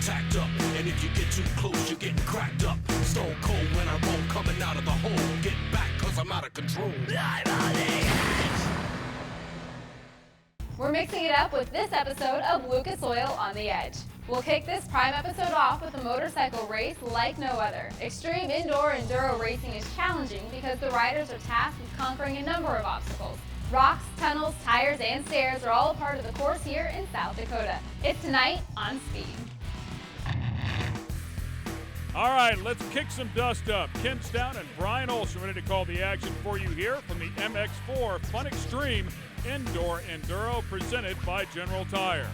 tacked up. And if you get too close, you're getting cracked up. Stone cold when I roll, coming out of the hole. Get back, cause I'm out of control. I'm on the edge. We're mixing it up with this episode of Lucas Oil on the Edge. We'll kick this prime episode off with a motorcycle race like no other. Extreme indoor enduro racing is challenging because the riders are tasked with conquering a number of obstacles. Rocks, tunnels, tires, and stairs are all a part of the course here in South Dakota. It's tonight on Speed. All right, let's kick some dust up. Ken Stout and Brian Olson ready to call the action for you here from the MX4 Fun Extreme Indoor Enduro presented by General Tire.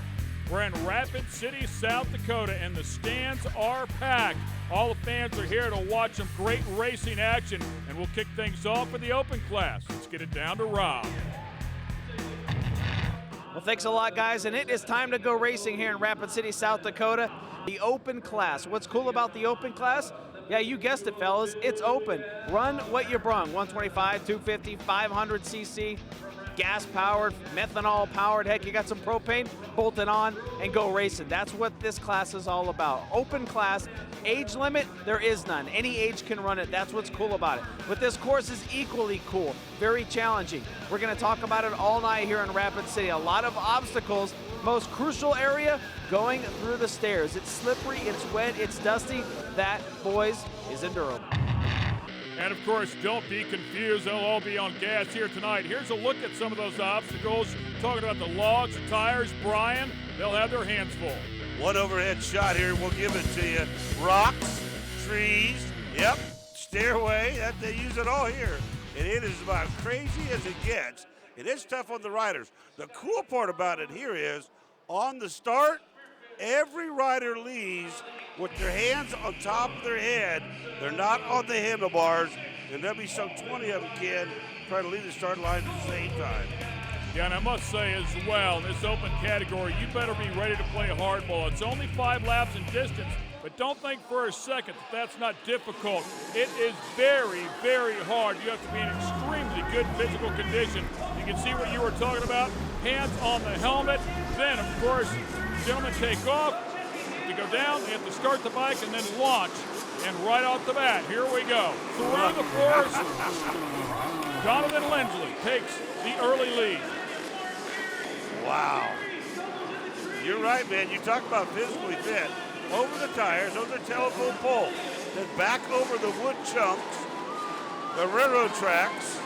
We're in Rapid City, South Dakota, and the stands are packed. All the fans are here to watch some great racing action, and we'll kick things off with the open class. Let's get it down to Rob. Well, thanks a lot, guys, and it is time to go racing here in Rapid City, South Dakota. The open class. What's cool about the open class? Yeah, you guessed it, fellas. It's open. Run what you brung. 125, 250, 500 cc. Gas-powered, methanol-powered, heck, you got some propane, bolt it on and go racing. That's what this class is all about. Open class, age limit, there is none. Any age can run it. That's what's cool about it. But this course is equally cool, very challenging. We're going to talk about it all night here in Rapid City. A lot of obstacles. Most crucial area, going through the stairs. It's slippery, it's wet, it's dusty. That, boys, is enduro. And of course, don't be confused, they'll all be on gas here tonight. Here's a look at some of those obstacles. Talking about the logs, the tires, Brian, they'll have their hands full. One overhead shot here, we'll give it to you. Rocks, trees, yep, stairway, they use it all here. And it is about crazy as it gets. It is tough on the riders. The cool part about it here is, on the start, every rider leaves with their hands on top of their head. They're not on the handlebars, and there'll be some 20 of them, Ken, trying to leave the start line at the same time. Yeah, and I must say as well, in this open category, you better be ready to play hardball. It's only 5 laps in distance, but don't think for a second that that's not difficult. It is very, very hard. You have to be in extremely good physical condition. You can see what you were talking about, hands on the helmet. Then, of course, gentlemen take off. You go down, they have to start the bike and then launch. And right off the bat, here we go. Through the forest, Donovan Lindsley takes the early lead. Wow. You're right, man. You talk about physically fit. Over the tires, over the telephone pole, then back over the wood chunks, the railroad tracks.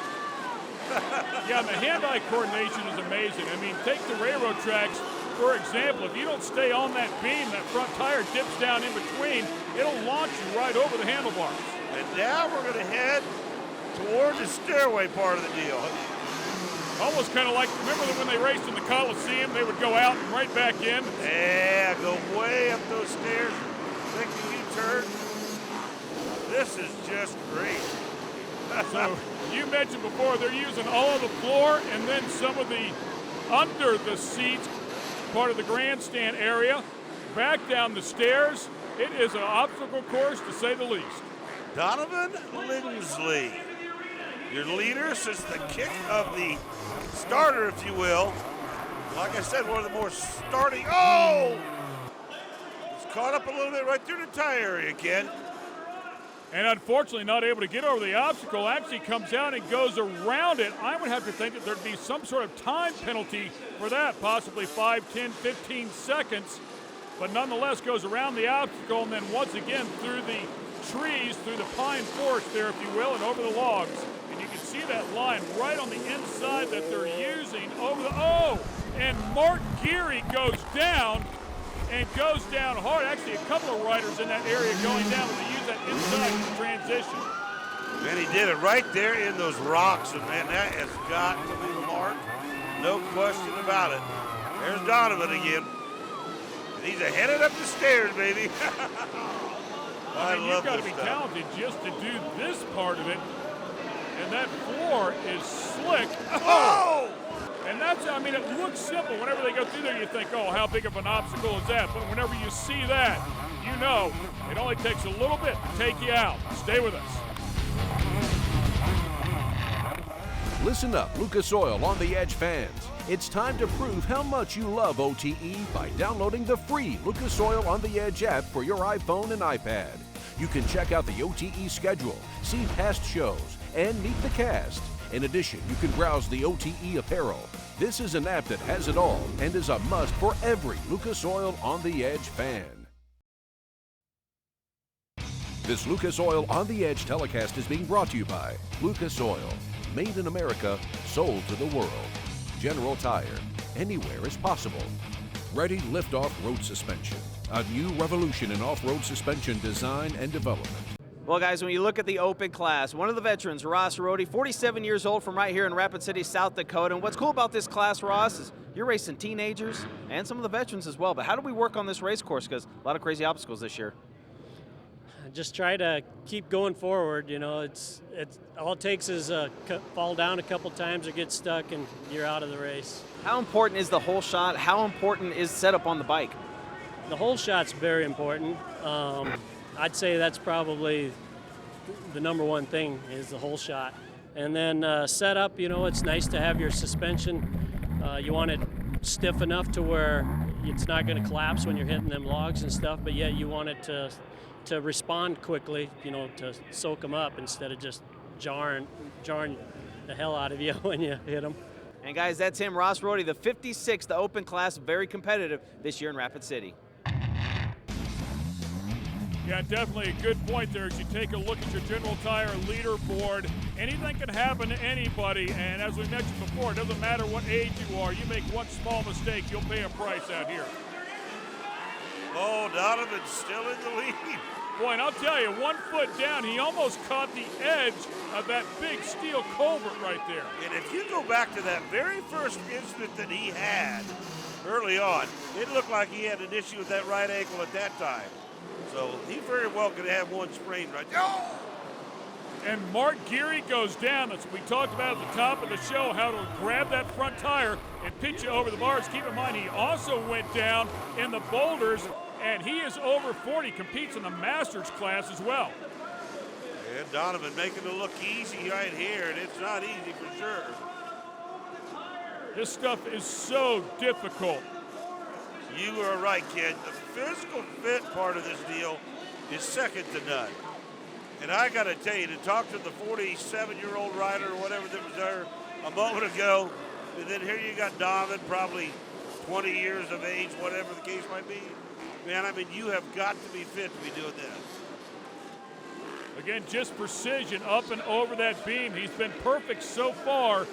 Yeah, and the hand-eye coordination is amazing. I mean, take the railroad tracks. For example, if you don't stay on that beam, that front tire dips down in between, it'll launch you right over the handlebars. And now we're going to head toward the stairway part of the deal. Almost kind of like, remember when they raced in the Coliseum, they would go out and right back in? Yeah, go way up those stairs, make a U-turn. This is just great. So, you mentioned before, they're using all of the floor and then some of the under the seats, part of the grandstand area, back down the stairs. It is an obstacle course, to say the least. Donovan Lindsley, your leader since the kick of the starter, if you will. Like I said, one of the more starting. Oh! It's caught up a little bit right through the tire area, Ken. And unfortunately not able to get over the obstacle, actually comes out and goes around it. I would have to think that there'd be some sort of time penalty for that, possibly 5, 10, 15 seconds. But nonetheless goes around the obstacle and then once again through the trees, through the pine forest there, if you will, and over the logs. And you can see that line right on the inside that they're using over the, oh! And Mark Geary goes down and goes down hard. Actually, a couple of riders in that area going down when they use that inside transition. And he did it right there in those rocks, and man, that has got to be the mark. No question about it. There's Donovan again. And he's headed up the stairs, baby. I mean, you've got to be talented just to do this part of it. And that floor is slick. Oh! And that's, I mean, it looks simple. Whenever they go through there, you think, oh, how big of an obstacle is that? But whenever you see that, you know it only takes a little bit to take you out. Stay with us. Listen up, Lucas Oil on the Edge fans. It's time to prove how much you love OTE by downloading the free Lucas Oil on the Edge app for your iPhone and iPad. You can check out the OTE schedule, see past shows, and meet the cast. In addition, you can browse the OTE apparel. This is an app that has it all and is a must for every Lucas Oil on the Edge fan. This Lucas Oil on the Edge telecast is being brought to you by Lucas Oil, made in America, sold to the world. General Tire, anywhere is possible. Ready Liftoff Road Suspension, a new revolution in off-road suspension design and development. Well, guys, when you look at the open class, one of the veterans, Ross Rody, 47 years old from right here in Rapid City, South Dakota. And what's cool about this class, Ross, is you're racing teenagers and some of the veterans as well. But how do we work on this race course? Because a lot of crazy obstacles this year. Just try to keep going forward. You know, it's all it takes is fall down a couple times or get stuck, and you're out of the race. How important is the whole shot? How important is setup on the bike? The whole shot's very important. I'd say that's probably the number one thing is the whole shot. And then setup, you know, it's nice to have your suspension. You want it stiff enough to where it's not going to collapse when you're hitting them logs and stuff, but yet you want it to respond quickly, you know, to soak them up instead of just jarring the hell out of you when you hit them. And guys, that's him, Ross Rody, the 56th, the open class, very competitive this year in Rapid City. Yeah, definitely a good point there. As you take a look at your General Tire leaderboard, anything can happen to anybody. And as we mentioned before, it doesn't matter what age you are. You make one small mistake, you'll pay a price out here. Oh, Donovan's still in the lead. Boy, and I'll tell you, 1 foot down, he almost caught the edge of that big steel culvert right there. And if you go back to that very first incident that he had early on, it looked like he had an issue with that right ankle at that time. So he very well could have one sprained right there. Oh! And Mark Geary goes down. That's what we talked about at the top of the show, how to grab that front tire and pitch you over the bars. Keep in mind, he also went down in the boulders, and he is over 40, competes in the Masters class as well. And Donovan making it look easy right here, and it's not easy for sure. This stuff is so difficult. You are right, kid. The physical fit part of this deal is second to none. And I got to tell you, to talk to the 47-year-old rider or whatever that was there a moment ago, and then here you got Donovan, probably 20 years of age, whatever the case might be. Man, I mean, you have got to be fit to be doing this. Again, just precision up and over that beam. He's been perfect so far.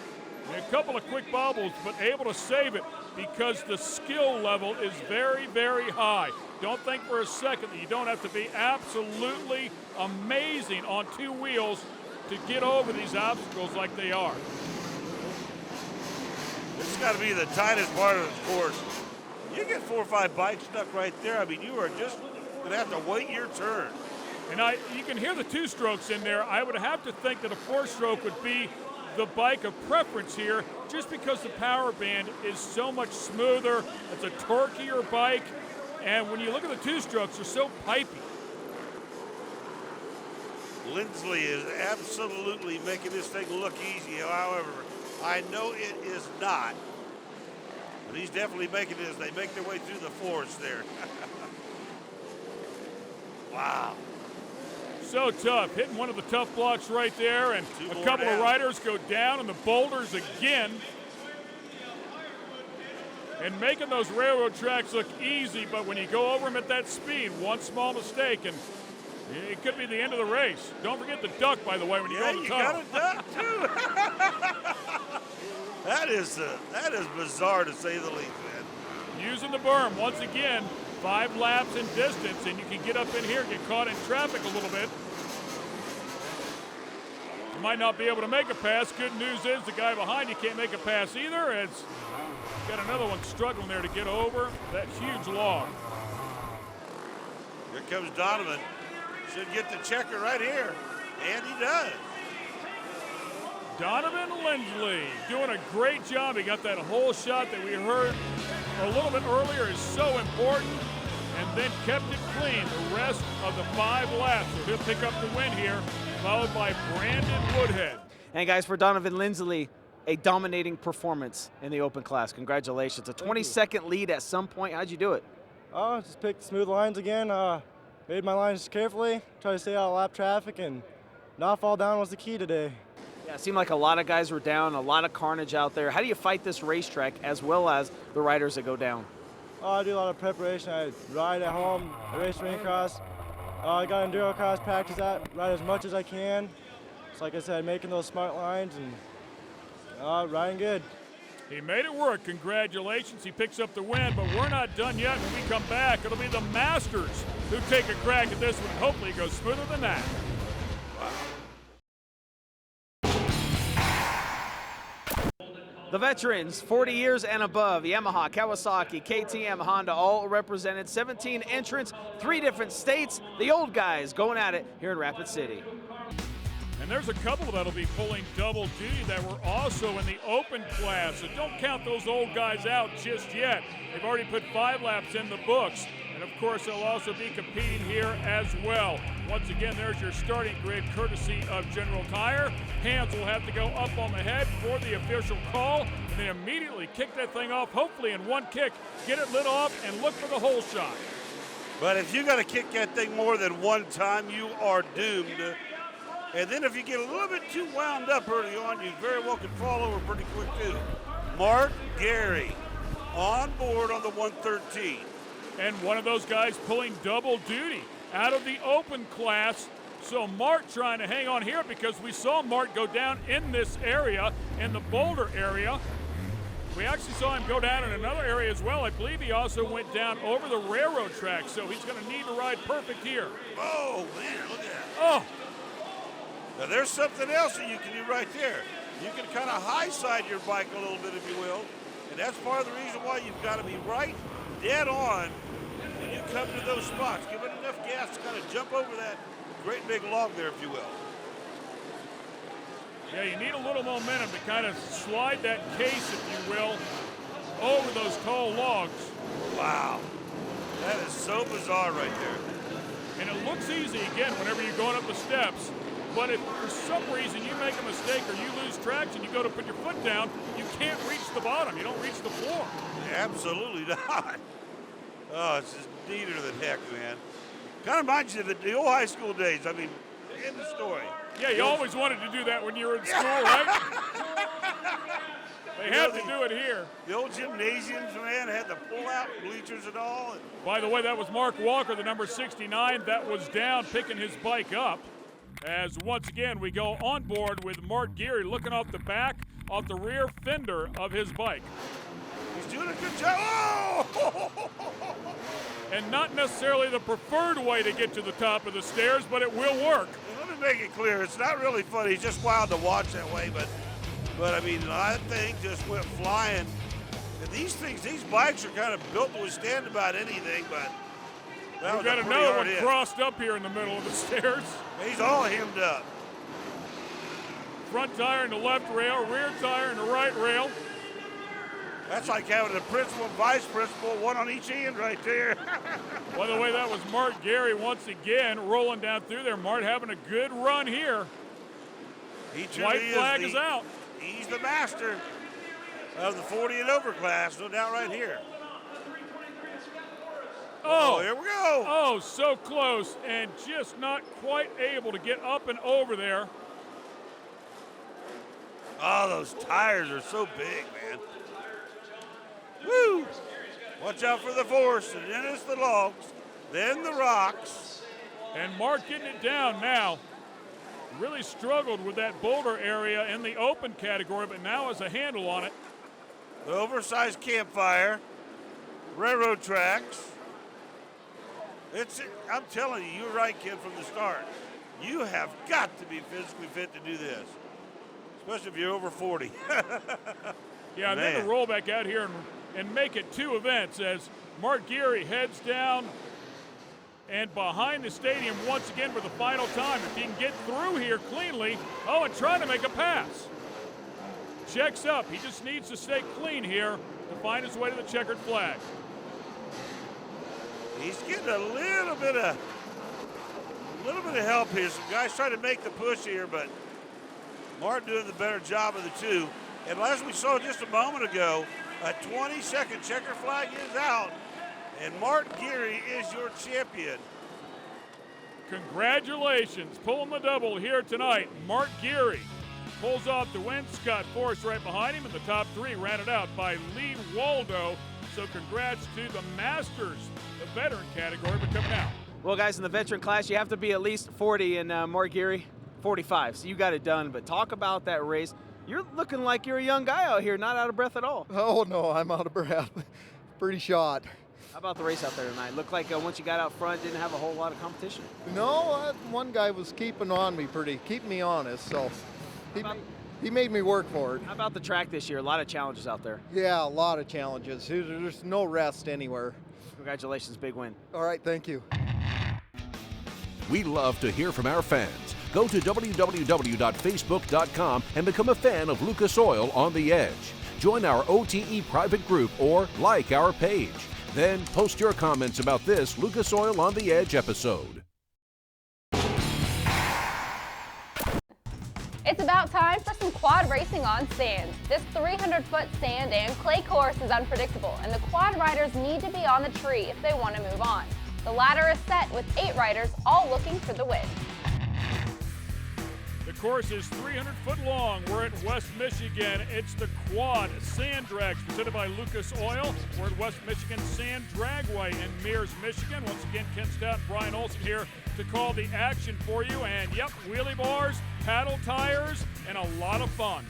A couple of quick bobbles, but able to save it because the skill level is very, very high. Don't think for a second that you don't have to be absolutely amazing on two wheels to get over these obstacles like they are. This has got to be the tightest part of the course. You get 4 or 5 bikes stuck right there. I mean, you are just going to have to wait your turn. And you can hear the two strokes in there. I would have to think that a 4-stroke would be the bike of preference here, just because the power band is so much smoother. It's a torqueier bike, and when you look at the 2-strokes, they're so pipey. Lindsley is absolutely making this thing look easy. However, I know it is not. But he's definitely making it as they make their way through the forest there. Wow. So tough, hitting one of the tough blocks right there, and a couple of riders go down in the boulders again. And making those railroad tracks look easy, but when you go over them at that speed, one small mistake, and it could be the end of the race. Don't forget the duck, by the way, when you go to the tunnel. You got a duck, too. That is bizarre, to say the least, man. Using the berm, once again, 5 laps in distance, and you can get up in here, get caught in traffic a little bit. You might not be able to make a pass. Good news is the guy behind you can't make a pass either. It's got another one struggling there to get over that huge log. Here comes Donovan. Should get the checker right here, and he does. Donovan Lindsley doing a great job. He got that whole shot that we heard a little bit earlier is so important, and then kept it clean the rest of the 5 laps. So he'll pick up the win here, followed by Brandon Woodhead. And guys, for Donovan Lindsley, a dominating performance in the open class. Congratulations. A 20-second lead at some point. How'd you do it? Just picked smooth lines again. Made my lines carefully, try to stay out of lap traffic, and not fall down was the key today. Yeah, it seemed like a lot of guys were down, a lot of carnage out there. How do you fight this racetrack as well as the riders that go down? I do a lot of preparation. I ride at home, I race ring cross. I got enduro cross practice at, ride as much as I can. So like I said, making those smart lines and riding good. He made it work. Congratulations. He picks up the win, but we're not done yet. When we come back, it'll be the Masters who take a crack at this one. Hopefully it goes smoother than that. The veterans, 40 years and above, Yamaha, Kawasaki, KTM, Honda, all represented. 17 entrants, 3 different states. The old guys going at it here in Rapid City. And there's a couple that'll be pulling double duty that were also in the open class. So don't count those old guys out just yet. They've already put 5 laps in the books. And of course, they'll also be competing here as well. Once again, there's your starting grid courtesy of General Tire. Hands will have to go up on the head for the official call, and then immediately kick that thing off, hopefully in one kick, get it lit off, and look for the hole shot. But if you got to kick that thing more than one time, you are doomed. And then if you get a little bit too wound up early on, you very well can fall over pretty quick too. Mark Gary on board on the 113. And one of those guys pulling double duty out of the open class. So Mart trying to hang on here because we saw Mart go down in this area, in the boulder area. We actually saw him go down in another area as well. I believe he also went down over the railroad track, so he's going to need to ride perfect here. Oh, man, look at that. Oh, Now, there's something else that you can do right there. You can kind of high side your bike a little bit, if you will. And that's part of the reason why you've got to be right dead on when you come to those spots. Give it enough gas to kind of jump over that great big log there, if you will. yeah, you need a little momentum to kind of slide that case, if you will, over those tall logs. Wow. That is so bizarre right there. And it looks easy, again, whenever you're going up the steps. But if for some reason you make a mistake or you lose traction, you go to put your foot down, you can't reach the bottom. You don't reach the floor. Absolutely not. Oh, it's just neater than heck, man. Kind of reminds you of the old high school days. I mean, in the story. Yeah, you always wanted to do that when you were in school, right? They had to do it here. The old gymnasiums, man, had the pull-out bleachers and all. By the way, that was Mark Walker, the number 69, that was down picking his bike up. As once again, we go on board with Mark Geary looking off the back, off the rear fender of his bike. He's doing a good job. Oh! And not necessarily the preferred way to get to the top of the stairs, but it will work. Let me make it clear, it's not really funny. It's just wild to watch that way, but I mean, that thing just went flying. And these bikes are kind of built to withstand about anything, but that was We've got a pretty another hard one hit. crossed up here in the middle of the stairs. He's all hemmed up. Front tire in the left rail, rear tire in the right rail. That's like having a principal and vice principal, one on each end right there. By the way, that was Mart Gary once again rolling down through there. Mart having a good run here. He truly White flag is out. He's the master of the 40 and over class, no doubt right here. Oh, here we go. Oh, so close and just not quite able to get up and over there. Oh, those tires are so big, man. Woo! Watch out for the force, and then it's the logs, then the rocks. And Mark getting it down now. Really struggled with that boulder area in the open category, but now has a handle on it. The oversized campfire, railroad tracks. I'm telling you, you're right, kid, from the start. You have got to be physically fit to do this, especially if you're over 40. Yeah, and then to roll back out here and make it 2 events as Mark Geary heads down and behind the stadium once again for the final time. If he can get through here cleanly, and trying to make a pass. Checks up, he just needs to stay clean here to find his way to the checkered flag. He's getting a little bit of help here. Some guys trying to make the push here, but Martin doing the better job of the two. And as we saw just a moment ago, a 20-second checker flag is out, and Mark Geary is your champion. Congratulations, pulling the double here tonight. Mark Geary pulls off the win. Scott Forrest right behind him, and the top three rounded out by Lee Waldo. So congrats to the Masters, the veteran category, for coming out. Well, guys, in the veteran class, you have to be at least 40, and Mark Geary, 45. So you got it done. But talk about that race. You're looking like you're a young guy out here, not out of breath at all. Oh, no, I'm out of breath. Pretty shot. How about the race out there tonight? Looked like once you got out front, didn't have a whole lot of competition. No, one guy was keeping me honest, so he made me work for it. How about the track this year? A lot of challenges out there. Yeah, a lot of challenges. There's no rest anywhere. Congratulations, big win. All right, thank you. We love to hear from our fans. Go to www.facebook.com and become a fan of Lucas Oil on the Edge. Join our OTE private group or like our page. Then post your comments about this Lucas Oil on the Edge episode. It's about time for some quad racing on sand. This 300-foot sand and clay course is unpredictable, and the quad riders need to be on the tree if they want to move on. The ladder is set with 8 riders, all looking for the win. The course is 300 foot long. We're at West Michigan. It's the Quad Sand Drag, presented by Lucas Oil. We're at West Michigan Sand Dragway in Mears, Michigan. Once again, Ken Stout and Brian Olson here to call the action for you. And yep, wheelie bars, paddle tires, and a lot of fun.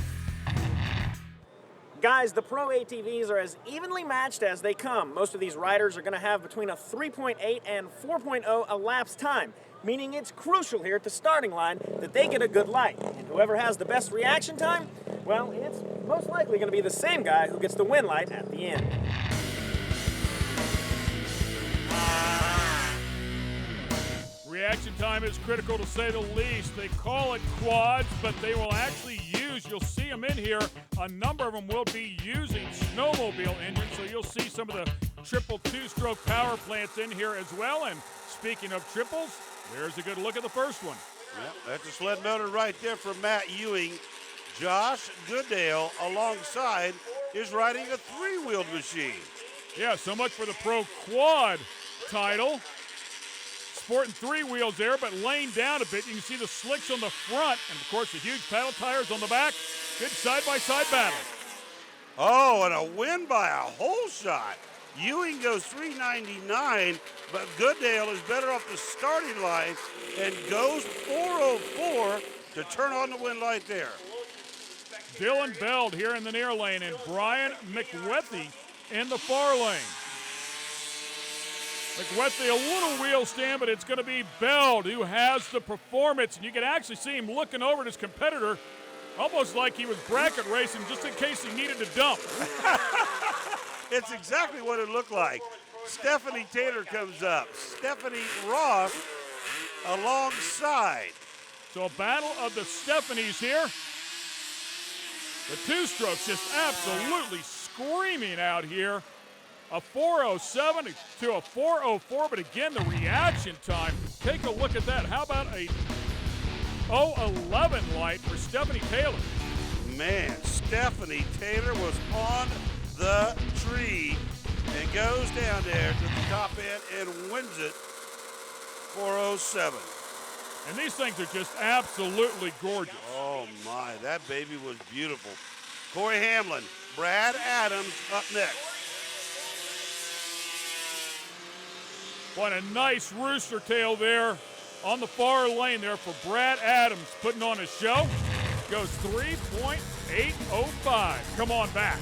Guys, the Pro ATVs are as evenly matched as they come. Most of these riders are going to have between a 3.8 and 4.0 elapsed time, meaning it's crucial here at the starting line that they get a good light. And whoever has the best reaction time, well, it's most likely going to be the same guy who gets the win light at the end. Reaction time is critical, to say the least. They call it quads, but they will actually use, you'll see them in here, a number of them will be using snowmobile engines, so you'll see some of the triple 2-stroke power plants in here as well. And speaking of triples, there's a good look at the first one. Yep, that's a sled motor right there from Matt Ewing. Josh Goodale alongside is riding a 3-wheeled machine. Yeah, so much for the Pro Quad title. Sporting 3 wheels there, but laying down a bit. You can see the slicks on the front, and of course the huge paddle tires on the back. Good side-by-side battle. Oh, and a win by a whole shot. Ewing goes 399, but Goodale is better off the starting line and goes 404 to turn on the win light there. Dylan Beld here in the near lane, and Brian McWethy in the far lane. McWethy, a little wheel stand, but it's going to be Beld who has the performance. And you can actually see him looking over at his competitor, almost like he was bracket racing just in case he needed to dump. It's exactly what it looked like. Stephanie Taylor comes up. Stephanie Ross alongside. So a battle of the Stephanies here. The 2-strokes just absolutely screaming out here. A 407 to a 404, but again, the reaction time, take a look at that. How about a 011 light for Stephanie Taylor? Man, Stephanie Taylor was on the tree and goes down there to the top end and wins it 407. And these things are just absolutely gorgeous. Oh my, that baby was beautiful. Corey Hamlin, Brad Adams up next. What a nice rooster tail there on the far lane there for Brad Adams, putting on a show. Goes 3.805. Come on back.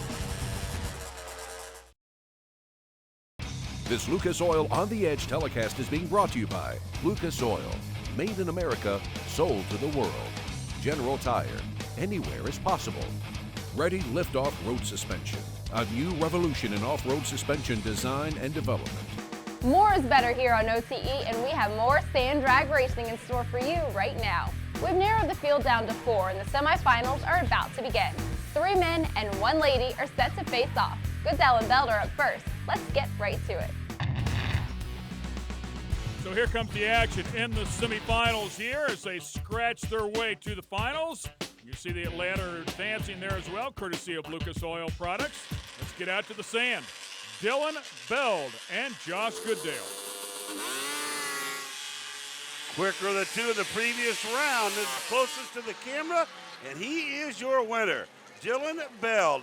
This Lucas Oil on the Edge telecast is being brought to you by Lucas Oil. Made in America, sold to the world. General Tire. Anywhere is possible. Ready Liftoff Road Suspension. A new revolution in off-road suspension design and development. More is better here on OTE, and we have more sand drag racing in store for you right now. We've narrowed the field down to 4, and the semifinals are about to begin. 3 men and 1 lady are set to face off. Goodell and Beld are up first. Let's get right to it. So here comes the action in the semifinals here as they scratch their way to the finals. You see the ladder advancing there as well, courtesy of Lucas Oil Products. Let's get out to the sand. Dylan Beld and Josh Gooddale. Quicker than two in the previous round, is closest to the camera, and he is your winner. Dylan Beld,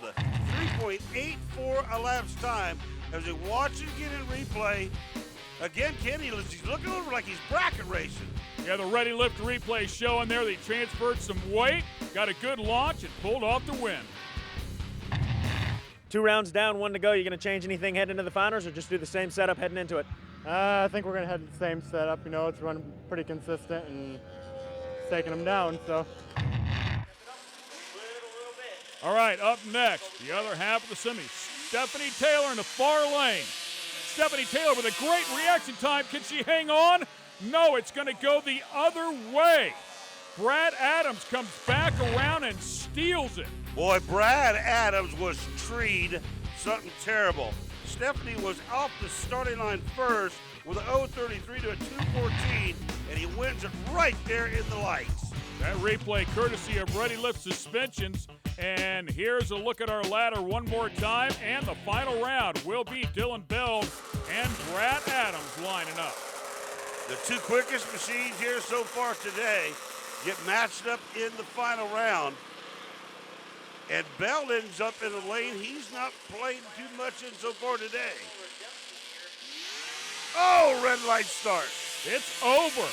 3.84 elapsed time. As we watch it get in replay, again, Kenny, he's looking over like he's bracket racing. Yeah, the ready lift replay showing there that he transferred some weight, got a good launch, and pulled off the win. 2 rounds down, 1 to go. You going to change anything heading into the finals or just do the same setup heading into it? I think we're going to head the same setup. You know, it's running pretty consistent and it's taking them down, so. All right, up next, the other half of the semi. Stephanie Taylor in the far lane. Stephanie Taylor with a great reaction time. Can she hang on? No, it's going to go the other way. Brad Adams comes back around and steals it. Boy, Brad Adams was treed something terrible. Stephanie was off the starting line first with an 0.33 to a 2.14, and he wins it right there in the lights. That replay courtesy of Ready Lift Suspensions. And here's a look at our ladder one more time. And the final round will be Dylan Beld and Brad Adams lining up. The 2 quickest machines here so far today get matched up in the final round. And Bell ends up in a lane he's not played too much in so far today. Oh, red light start. It's over.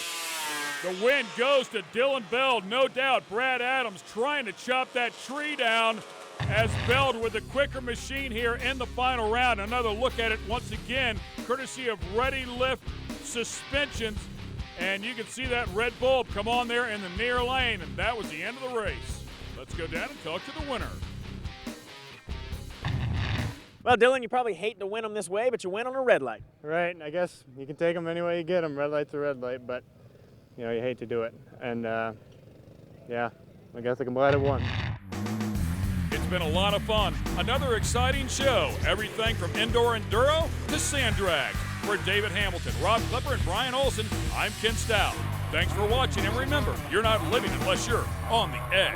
The win goes to Dylan Beld. No doubt Brad Adams trying to chop that tree down as Beld with the quicker machine here in the final round. Another look at it once again, courtesy of Ready Lift Suspensions. And you can see that red bulb come on there in the near lane, and that was the end of the race. Let's go down and talk to the winner. Well, Dylan, you probably hate to win them this way, but you win on a red light. Right, I guess you can take them any way you get them. Red light's a red light, but you know, you hate to do it. And yeah, I guess I'm glad it won. It's been a lot of fun. Another exciting show. Everything from indoor enduro to sand drags. For David Hamilton, Rob Clipper, and Brian Olson, I'm Ken Stout. Thanks for watching, and remember, you're not living unless you're on the edge.